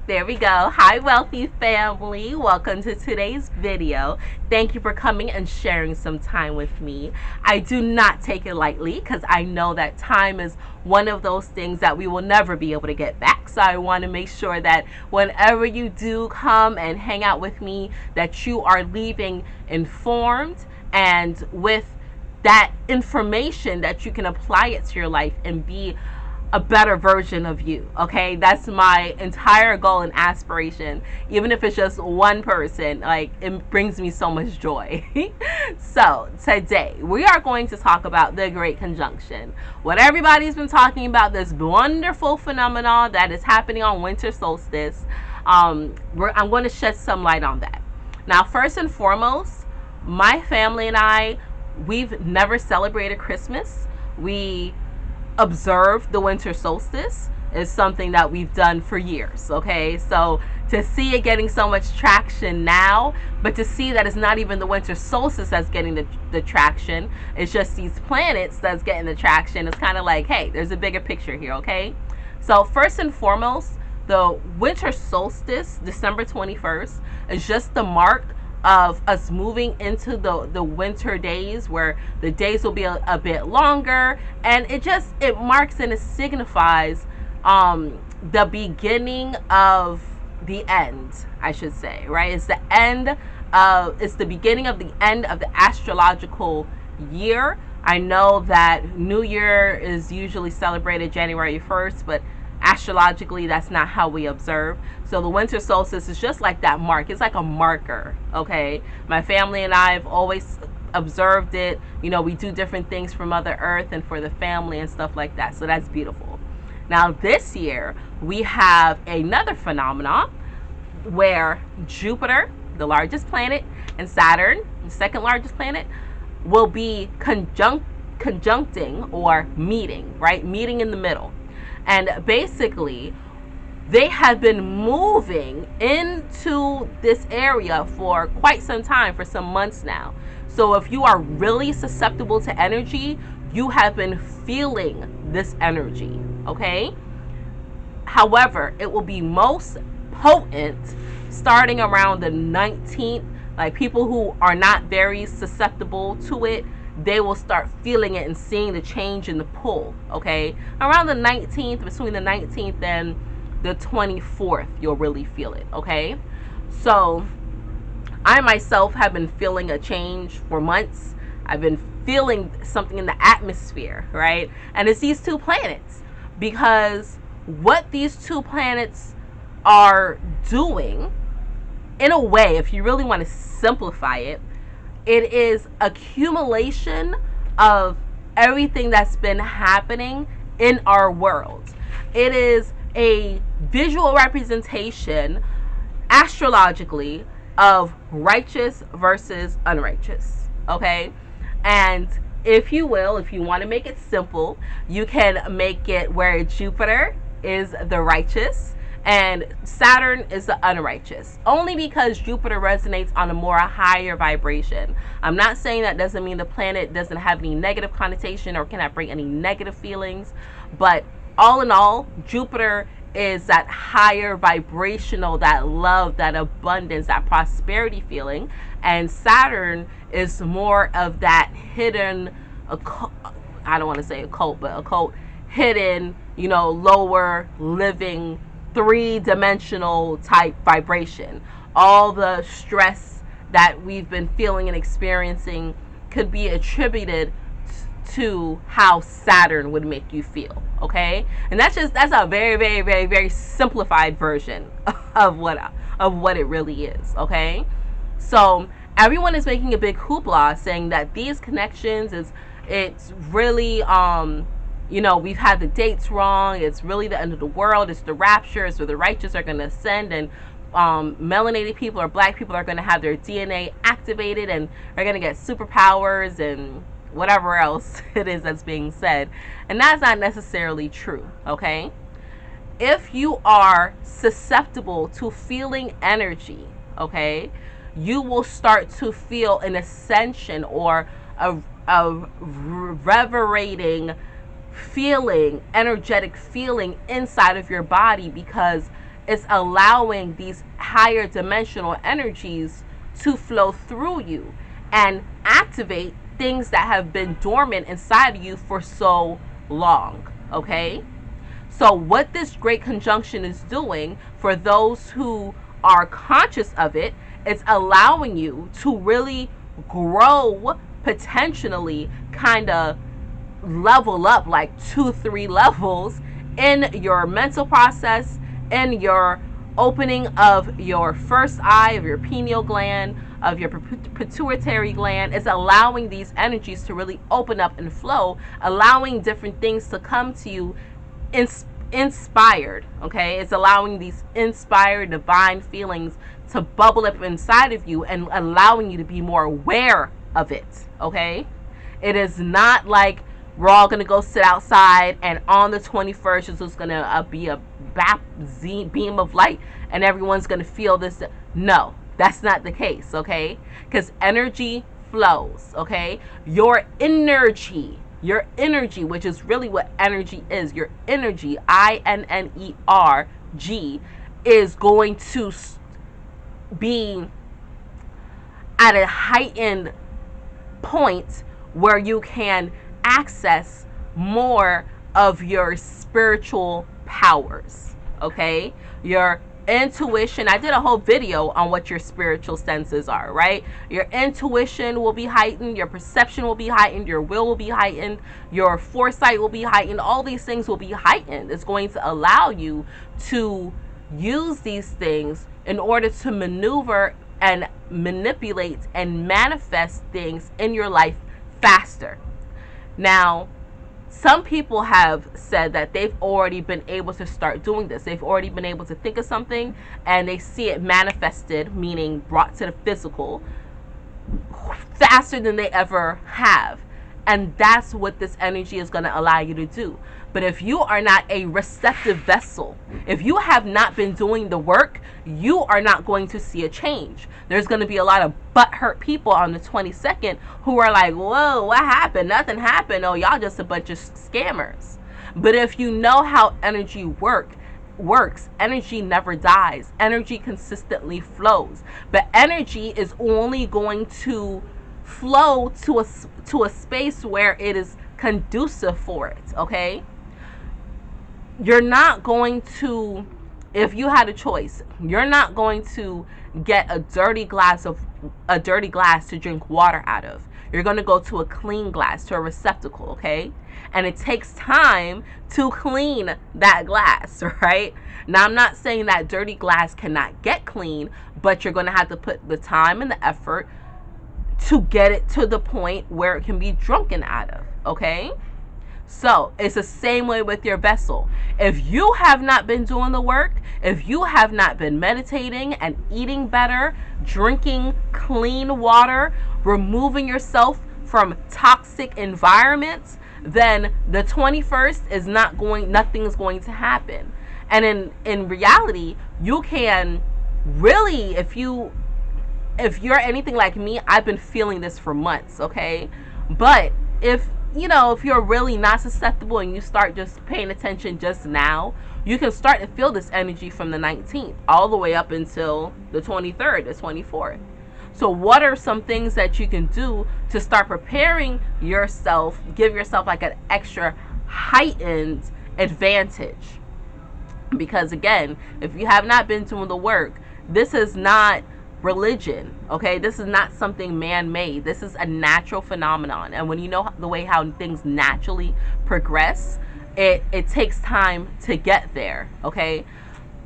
There we go. Hi, wealthy family. Welcome to today's video. Thank you for coming and sharing some time with me. I do not take it lightly because I know that time is one of those things that we will never be able to get back. So I want to make sure that whenever you do come and hang out with me, that you are leaving informed and with that information that you can apply it to your life and be a better version of you. Okay, that's my entire goal and aspiration. Even if it's just one person, like, it brings me so much joy. So today we are going to talk about the Great Conjunction, what everybody's been talking about, this wonderful phenomenon that is happening on winter solstice. I'm going to shed some light on that. Now, first and foremost, my family and we've never celebrated Christmas. We observe the winter solstice is something that we've done for years. Okay, so to see it getting so much traction now, but to see that it's not even the winter solstice that's getting the traction, it's just these planets that's getting the traction. It's kind of like, hey, there's a bigger picture here. Okay, so first and foremost, the winter solstice, December 21st, is just the mark of us moving into the winter days, where the days will be a bit longer, and it marks and it signifies the beginning of the end, I should say, right? It's the beginning of the end of the astrological year. I know that New Year is usually celebrated January 1st, but astrologically that's not how we observe. So the winter solstice is just like that mark. It's like a marker. Okay, my family and I have always observed it. You know, we do different things for Mother Earth and for the family and stuff like that, so that's beautiful. Now this year we have another phenomenon where Jupiter, the largest planet, and Saturn, the second largest planet, will be conjuncting or meeting, right? Meeting in the middle. And basically, they have been moving into this area for quite some time, for some months now. So if you are really susceptible to energy, you have been feeling this energy, okay? However, it will be most potent starting around the 19th. Like, people who are not very susceptible to it, they will start feeling it and seeing the change in the pull. Okay, around the 19th, between the 19th and the 24th, you'll really feel it. Okay, so I myself have been feeling a change for months. I've been feeling something in the atmosphere, right? And it's these two planets, because what these two planets are doing, in a way, if you really want to simplify it, it is accumulation of everything that's been happening in our world. It is a visual representation, astrologically, of righteous versus unrighteous. Okay? And if you will, if you want to make it simple, you can make it where Jupiter is the righteous and Saturn is the unrighteous, only because Jupiter resonates on a more higher vibration. I'm not saying that doesn't mean the planet doesn't have any negative connotation or cannot bring any negative feelings, but all in all, Jupiter is that higher vibrational, that love, that abundance, that prosperity feeling, and Saturn is more of that hidden, I don't want to say occult, but occult, hidden, lower living, three-dimensional type vibration. All the stress that we've been feeling and experiencing could be attributed to how Saturn would make you feel. Okay, and that's a very, very, very, very simplified version of what it really is. Okay, so everyone is making a big hoopla saying that these connections it's really we've had the dates wrong. It's really the end of the world. It's the rapture. It's where the righteous are going to ascend, and melanated people or black people are going to have their DNA activated and are going to get superpowers and whatever else it is that's being said. And that's not necessarily true. Okay, if you are susceptible to feeling energy, okay, you will start to feel an ascension or a reverberating feeling, energetic feeling inside of your body, because it's allowing these higher dimensional energies to flow through you and activate things that have been dormant inside of you for so long. Okay? So, what this great conjunction is doing for those who are conscious of it, it's allowing you to really grow, potentially kind of level up like 2-3 levels in your mental process, in your opening of your first eye, of your pineal gland, of your pituitary gland. Is allowing these energies to really open up and flow, allowing different things to come to you inspired. Okay, it's allowing these inspired divine feelings to bubble up inside of you and allowing you to be more aware of it. Okay, it is not like we're all gonna go sit outside and on the 21st it's just gonna be a beam of light and everyone's gonna feel this. No, that's not the case. Okay, because energy flows. Okay, your energy, which is really what energy is, your energy, INNERG, is going to be at a heightened point where you can access more of your spiritual powers. Okay, your intuition. I did a whole video on what your spiritual senses are, right? Your intuition will be heightened, your perception will be heightened, your will be heightened, your foresight will be heightened. All these things will be heightened. It's going to allow you to use these things in order to maneuver and manipulate and manifest things in your life faster. Now, some people have said that they've already been able to start doing this. They've already been able to think of something and they see it manifested, meaning brought to the physical, faster than they ever have. And that's what this energy is going to allow you to do. But if you are not a receptive vessel, if you have not been doing the work, you are not going to see a change. There's going to be a lot of butthurt people on the 22nd who are like, whoa, what happened? Nothing happened. Oh, y'all just a bunch of scammers. But if you know how energy works, energy never dies. Energy consistently flows. But energy is only going to flow to a space where it is conducive for it. Okay, you're not going to, if you had a choice, you're not going to get a dirty glass to drink water out of. You're going to go to a clean glass, to a receptacle. Okay, and it takes time to clean that glass, right? Now, I'm not saying that dirty glass cannot get clean, but you're going to have to put the time and the effort to get it to the point where it can be drunken out of. Okay, so it's the same way with your vessel. If you have not been doing the work, if you have not been meditating and eating better, drinking clean water, removing yourself from toxic environments, then the 21st is nothing is going to happen. And in reality, you can really, if you're anything like me, I've been feeling this for months. Okay, but if you're really not susceptible and you start just paying attention just now, you can start to feel this energy from the 19th all the way up until the 23rd, the 24th. So what are some things that you can do to start preparing yourself, give yourself like an extra heightened advantage? Because again, if you have not been doing the work, this is not religion. Okay, this is not something man-made. This is a natural phenomenon, and when you know the way how things naturally progress, it takes time to get there. Okay,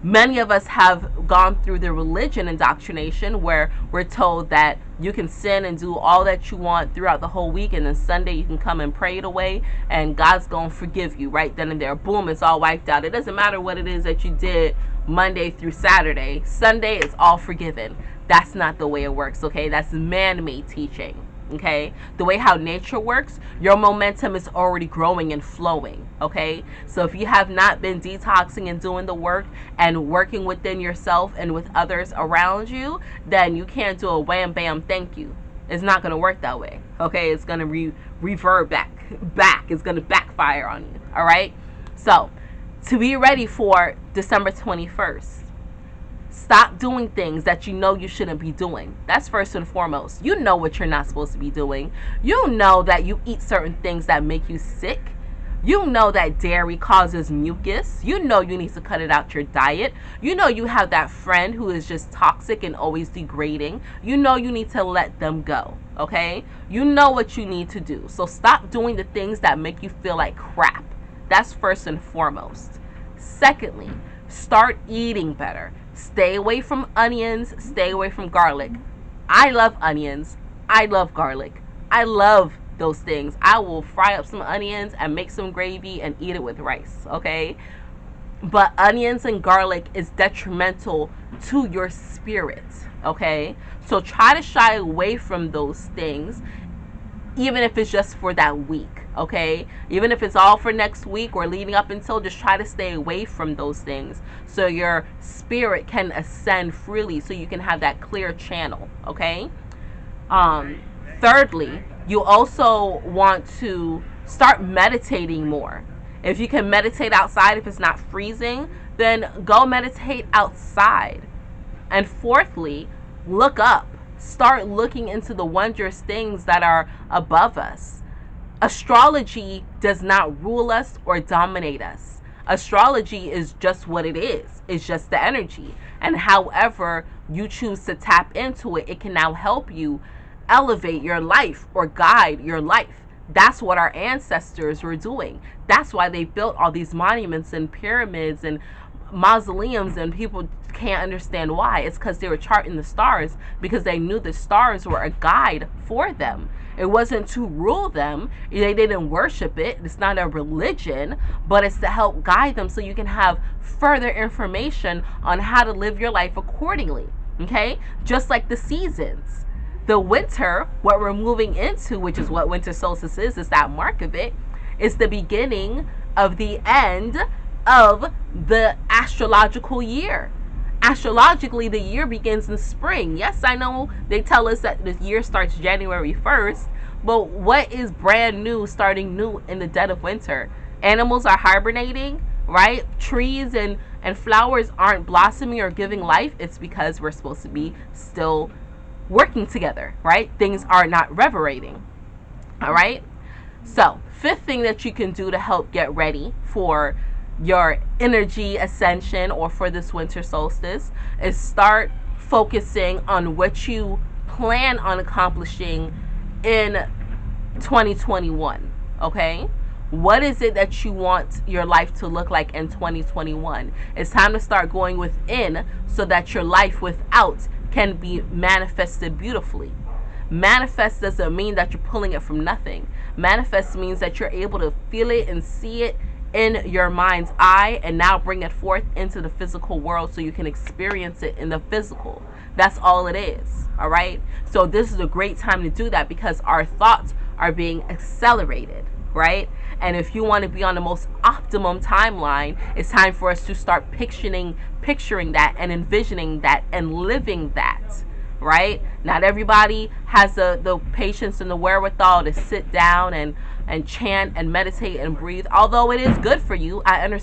many of us have gone through the religion indoctrination where we're told that you can sin and do all that you want throughout the whole week, and then Sunday you can come and pray it away and God's gonna forgive you right then and there. Boom, it's all wiped out. It doesn't matter what it is that you did Monday through Saturday. Sunday is all forgiven. That's not the way it works. Okay, that's man-made teaching. Okay, the way how nature works, your momentum is already growing and flowing. Okay, so if you have not been detoxing and doing the work and working within yourself and with others around you, then you can't do a wham bam thank you. It's not going to work that way. Okay, it's going to revert back. It's going to backfire on you. All right, so to be ready for December 21st, Stop doing things that you know you shouldn't be doing. That's first and foremost. You know what you're not supposed to be doing. You know that you eat certain things that make you sick. You know that dairy causes mucus. You know you need to cut it out your diet. You know you have that friend who is just toxic and always degrading. You know you need to let them go, okay? You know what you need to do. So stop doing the things that make you feel like crap. That's first and foremost. Secondly, start eating better. Stay away from onions. Stay away from garlic. I love onions. I love garlic. I love those things. I will fry up some onions and make some gravy and eat it with rice, okay? But onions and garlic is detrimental to your spirit, okay? So try to shy away from those things, even if it's just for that week, okay? Even if it's all for next week or leading up until, just try to stay away from those things so your spirit can ascend freely, so you can have that clear channel, okay? Thirdly, you also want to start meditating more. If you can meditate outside, if it's not freezing, then go meditate outside. And fourthly, look up. Start looking into the wondrous things that are above us. Astrology does not rule us or dominate us. Astrology is just what it is. It's just the energy. And however you choose to tap into it, it can now help you elevate your life or guide your life. That's what our ancestors were doing. That's why they built all these monuments and pyramids and mausoleums, and people can't understand why. It's because they were charting the stars, because they knew the stars were a guide for them. It wasn't to rule them. They didn't worship it. It's not a religion, but it's to help guide them so you can have further information on how to live your life accordingly. Okay? Just like the seasons. The winter, what we're moving into, which is what winter solstice is that mark of it, is the beginning of the end of the astrological year. Astrologically, the year begins in spring. Yes, I know they tell us that the year starts January 1st, but what is brand new, starting new in the dead of winter? Animals are hibernating, right? Trees and flowers aren't blossoming or giving life. It's because we're supposed to be still working together, right? Things are not reverberating. All right. So, fifth thing that you can do to help get ready for your energy ascension or for this winter solstice is start focusing on what you plan on accomplishing in 2021. Okay. What is it that you want your life to look like in 2021? It's time to start going within so that your life without can be manifested beautifully. Manifest doesn't mean that you're pulling it from nothing. Manifest means that you're able to feel it and see it in your mind's eye and now bring it forth into the physical world so you can experience it in the physical. That's all it is. All right. So this is a great time to do that because our thoughts are being accelerated. Right? And if you want to be on the most optimum timeline, it's time for us to start picturing that and envisioning that and living that. Right? Not everybody has the patience and the wherewithal to sit down and chant and meditate and breathe. Although it is good for you, I understand.